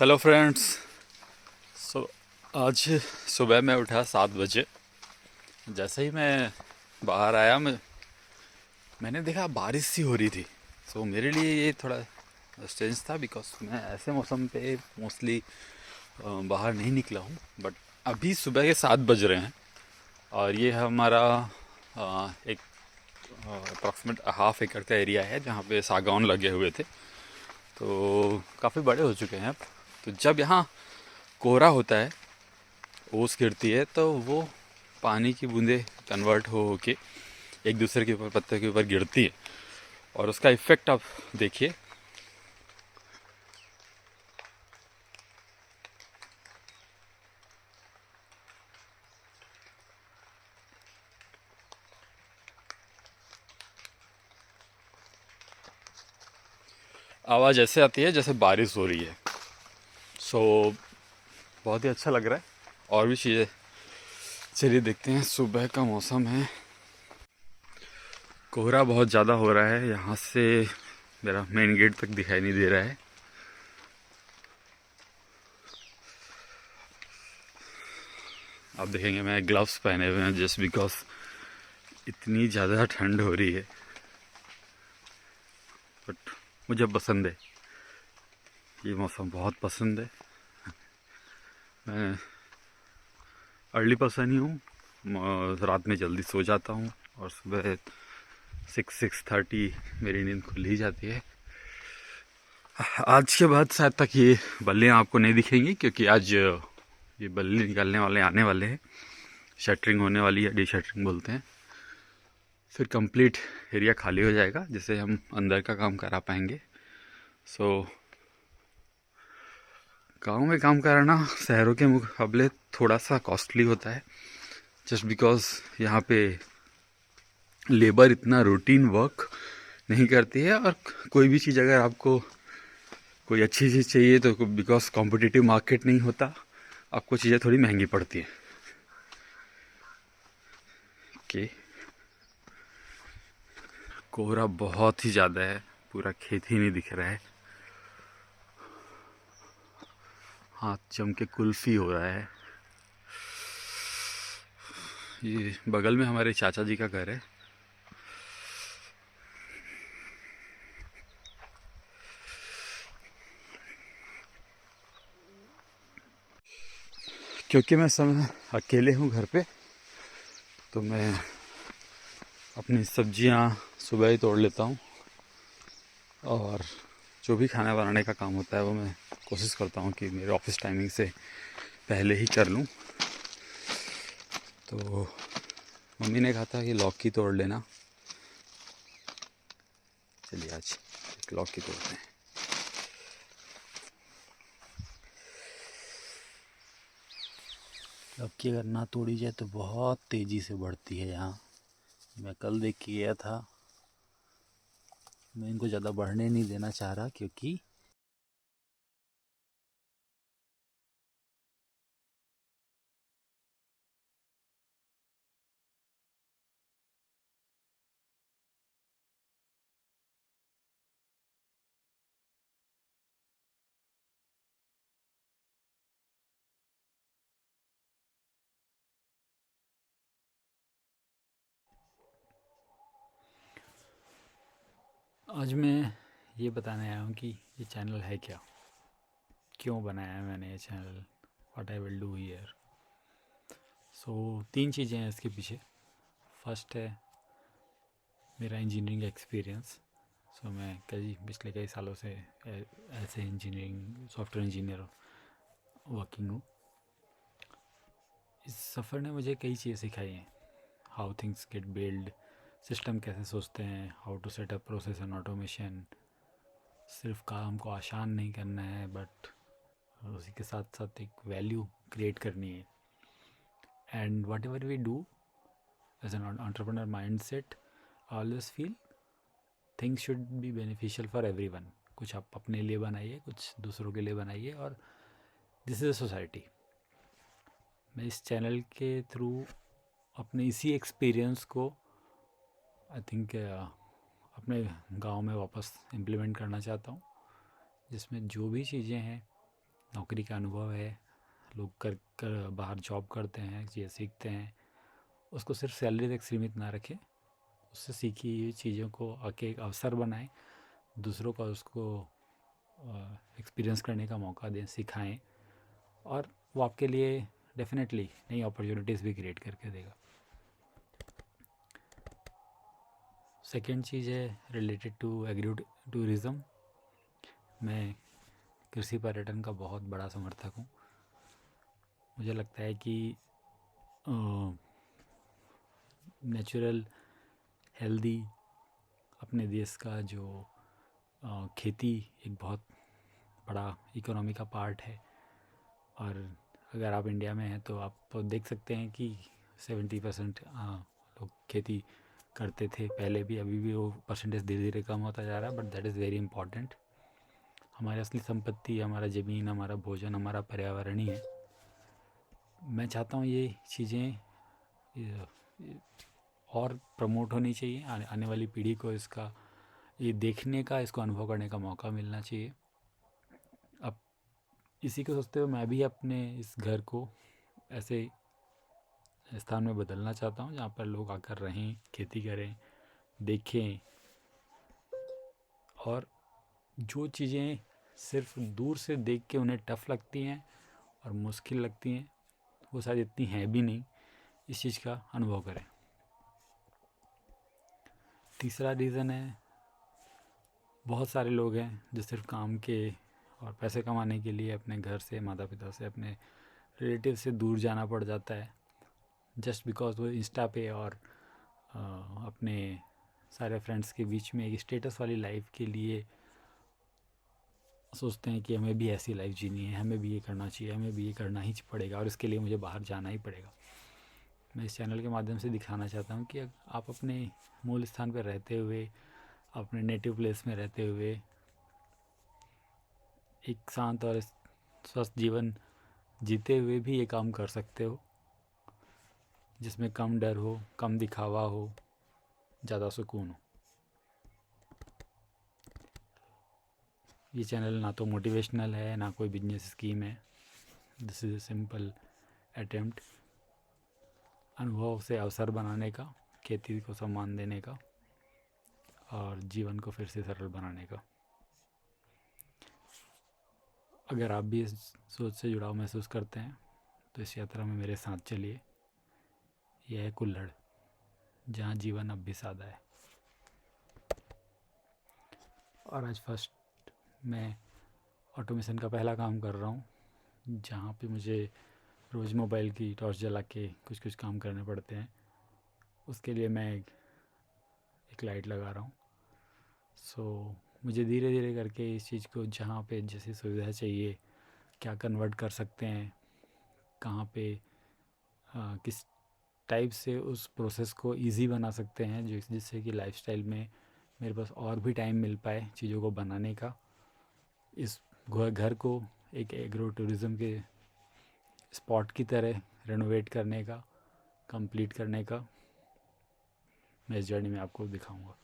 Hello friends. सो आज सुबह मैं उठा 7 बजे। जैसे ही मैं बाहर आया मैंने देखा बारिश सी हो रही थी। सो मेरे लिए ये थोड़ा स्ट्रेंज था बिकॉज मैं ऐसे मौसम पे मोस्टली बाहर नहीं निकला हूँ। बट अभी सुबह के 7 बज रहे हैं और ये हमारा एक अप्रॉक्सीमेट हाफ एकड़ का एरिया है जहाँ पे सागौन लगे हुए थे। तो काफ़ी बड़े हो चुके हैं अब। तो जब यहाँ कोहरा होता है, ओस गिरती है, तो वो पानी की बूंदें कन्वर्ट हो के एक दूसरे के ऊपर पत्ते के ऊपर गिरती है और उसका इफेक्ट आप देखिए। आवाज़ ऐसे आती है जैसे बारिश हो रही है। सो बहुत ही अच्छा लग रहा है। और भी चीज़ें, चलिए देखते हैं। सुबह का मौसम है, कोहरा बहुत ज़्यादा हो रहा है। यहाँ से मेरा मेन गेट तक दिखाई नहीं दे रहा है। आप देखेंगे मैं ग्लव्स पहने हुए हैं जस्ट बिकॉज इतनी ज़्यादा ठंड हो रही है। बट मुझे पसंद है, ये मौसम बहुत पसंद है। मैं अर्ली पर्सन ही हूँ, रात में जल्दी सो जाता हूँ और सुबह 6-6:30 मेरी नींद खुल ही जाती है। आज के बाद शायद तक ये बल्लियाँ आपको नहीं दिखेंगी क्योंकि आज ये बल्ली निकालने वाले आने वाले हैं। शटरिंग होने वाली है, डी शटरिंग बोलते हैं। फिर कंप्लीट एरिया खाली हो जाएगा जिससे हम अंदर का काम करा पाएंगे। सो गांव में काम कराना शहरों के मुकाबले थोड़ा सा कॉस्टली होता है, जस्ट बिकॉज यहाँ पे लेबर इतना रूटीन वर्क नहीं करती है। और कोई भी चीज़ अगर आपको कोई अच्छी चीज़ चाहिए तो बिकॉज कॉम्पिटिटिव मार्केट नहीं होता, आपको चीज़ें थोड़ी महंगी पड़ती हैं। कि कोहरा बहुत ही ज़्यादा है, पूरा खेत ही नहीं दिख रहा है। हाथ जम के कुल्फी हो रहा है। ये बगल में हमारे चाचा जी का घर है। क्योंकि मैं समय अकेले हूँ घर पे, तो मैं अपनी सब्जियाँ सुबह ही तोड़ लेता हूँ और जो भी खाना बनाने का काम होता है वो मैं कोशिश करता हूँ कि मेरे ऑफिस टाइमिंग से पहले ही कर लूँ। तो मम्मी ने कहा था कि लौकी तोड़ लेना। चलिए आज एक लौकी तोड़ते हैं। लौकी अगर ना तोड़ी जाए तो बहुत तेज़ी से बढ़ती है यहाँ। मैं कल देख के गया था। मैं इनको ज़्यादा बढ़ने नहीं देना चाह रहा क्योंकि आज मैं ये बताने आया हूँ कि ये चैनल है क्या, क्यों बनाया है मैंने ये channel, what I will do here. So 3 चीज़ें हैं इसके पीछे। फर्स्ट है मेरा इंजीनियरिंग एक्सपीरियंस। सो मैं पिछले कई सालों से ऐसे इंजीनियरिंग सॉफ्टवेयर इंजीनियर वर्किंग हूँ। इस सफ़र ने मुझे कई चीज़ें सिखाई हैं। How things get build, system कैसे सोचते हैं, how to set up process and automation. सिर्फ काम को आसान नहीं करना है बट उसी के साथ साथ एक वैल्यू क्रिएट करनी है। And whatever we do as an entrepreneur mindset, I always feel things should be beneficial for everyone. कुछ आप अपने लिए बनाइए, कुछ दूसरों के लिए बनाइए, और दिस इज़ अ सोसाइटी। मैं इस चैनल के थ्रू अपने इसी एक्सपीरियंस को आई थिंक अपने गांव में वापस इम्प्लीमेंट करना चाहता हूँ, जिसमें जो भी चीज़ें हैं नौकरी का अनुभव है, लोग कर बाहर जॉब करते हैं, चीज़ें सीखते हैं, उसको सिर्फ सैलरी तक सीमित ना रखें, उससे सीखी हुई चीज़ों को आके एक अवसर बनाएं, दूसरों का उसको एक्सपीरियंस करने का मौका दें, सिखाएं, और वो आपके लिए डेफिनेटली नई अपॉर्चुनिटीज़ भी क्रिएट करके देगा। सेकेंड चीज़ है रिलेटेड टू एग्री टूरिज़्म। मैं कृषि पर्यटन का बहुत बड़ा समर्थक हूँ। मुझे लगता है कि नेचुरल हेल्दी अपने देश का जो खेती एक बहुत बड़ा इकोनॉमी का पार्ट है, और अगर आप इंडिया में हैं तो आप तो देख सकते हैं कि 70% लोग खेती करते थे पहले भी, अभी भी वो परसेंटेज धीरे धीरे कम होता जा रहा है, but that is very important. हमारी असली संपत्ति हमारा ज़मीन, हमारा भोजन, हमारा पर्यावरण ही है। मैं चाहता हूँ ये चीज़ें और प्रमोट होनी चाहिए, आने वाली पीढ़ी को इसका ये देखने का, इसको अनुभव करने का मौका मिलना चाहिए। अब इसी को सोचते हुए मैं भी अपने इस घर को ऐसे स्थान में बदलना चाहता हूँ जहाँ पर लोग आकर रहें, खेती करें, देखें, और जो चीज़ें सिर्फ दूर से देख के उन्हें टफ़ लगती हैं और मुश्किल लगती हैं, वो शायद इतनी हैं भी नहीं, इस चीज़ का अनुभव करें। तीसरा रीज़न है, बहुत सारे लोग हैं जो सिर्फ काम के और पैसे कमाने के लिए अपने घर से, माता पिता से, अपने रिलेटिव से दूर जाना पड़ जाता है, जस्ट बिकॉज वो इंस्टा पे और अपने सारे फ्रेंड्स के बीच में एक स्टेटस वाली लाइफ के लिए सोचते हैं कि हमें भी ऐसी लाइफ जीनी है, हमें भी ये करना चाहिए, हमें भी ये करना ही पड़ेगा और इसके लिए मुझे बाहर जाना ही पड़ेगा। मैं इस चैनल के माध्यम से दिखाना चाहता हूँ कि आप अपने मूल स्थान पर रहते हुए, अपने नेटिव प्लेस में रहते हुए एक शांत और स्वस्थ जीवन जीते हुए भी ये काम कर सकते हो, जिसमें कम डर हो, कम दिखावा हो, ज़्यादा सुकून हो। ये चैनल ना तो मोटिवेशनल है, ना कोई बिजनेस स्कीम है। This is a simple attempt अनुभव से अवसर बनाने का, खेती को सम्मान देने का, और जीवन को फिर से सरल बनाने का। अगर आप भी इस सोच से जुड़ाव महसूस करते हैं तो इस यात्रा में मेरे साथ चलिए। यह है कुल्हड़, जहाँ जीवन अब भी सादा है। और आज फर्स्ट मैं ऑटोमेशन का पहला काम कर रहा हूँ, जहाँ पे मुझे रोज़ मोबाइल की टॉर्च जला के कुछ कुछ काम करने पड़ते हैं। उसके लिए मैं एक लाइट लगा रहा हूँ। मुझे धीरे धीरे करके इस चीज़ को, जहाँ पे जैसी सुविधा चाहिए, क्या कन्वर्ट कर सकते हैं, कहाँ पे किस टाइप से उस प्रोसेस को इजी बना सकते हैं, जिससे कि लाइफस्टाइल में मेरे पास और भी टाइम मिल पाए चीज़ों को बनाने का। इस घर को एक एग्रो टूरिज़म के स्पॉट की तरह रेनोवेट करने का, कंप्लीट करने का मैं इस जर्नी में आपको दिखाऊंगा।